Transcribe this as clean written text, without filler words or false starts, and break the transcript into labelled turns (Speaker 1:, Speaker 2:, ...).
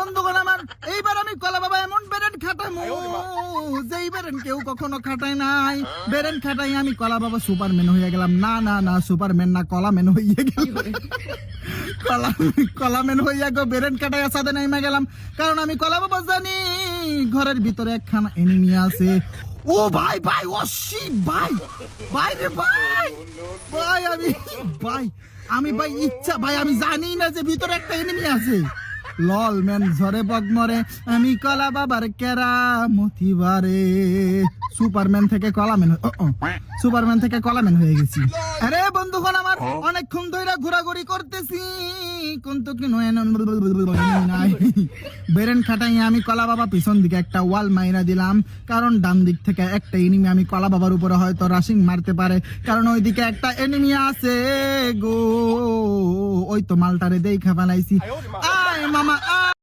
Speaker 1: বন্ধুগণ আমার, এইবার আমি কলা বাবা এমন বেরেন খাটামু যেই বেরেন কেউ কখনো খাটায় নাই। বেরেন খাটাই আমি কলা বাবা সুপারম্যান হয়ে গেলাম। না না না, সুপারম্যান না, কলাম্যান হয়ে গেলাম। কলাম্যান হইয়া গো বেরেন কাটাইয়া সাথে নাইমা গেলাম। কারণ আমি কলা বাবা জানি ঘরের ভিতরে একখানা এনিমি আছে। ও ভাই ভাই, ও শিট ভাই, ভাই রে ভাই, ভাই আমি ভাই ইচ্ছা ভাই, আমি জানি না যে ভিতরে একটা এনিমি আছে। লল ম্যান ঝরে বগমরে, আমি কলা বাবার কেরামতি বারে। সুপারম্যান থেকে কলাম্যান, সুপারম্যান থেকে কলাম্যান হয়ে গেছি। আরে বন্ধুগণ আমার, অনেকক্ষণ ধরে ঘোরাঘুরি করতেছি কিন্তু কি নাই। বেরেন খাটাই আমি কলা বাবা পিছন দিকে একটা ওয়াল মাইরা দিলাম। কারণ ডান দিক থেকে একটা এনিমি আমি কলা বাবার উপরে হয়তো রাশিং মারতে পারে। কারণ ওইদিকে একটা এনিমি আছে গো। ওই তো মালটারে দেখা ফেলাইছি। আয় মামা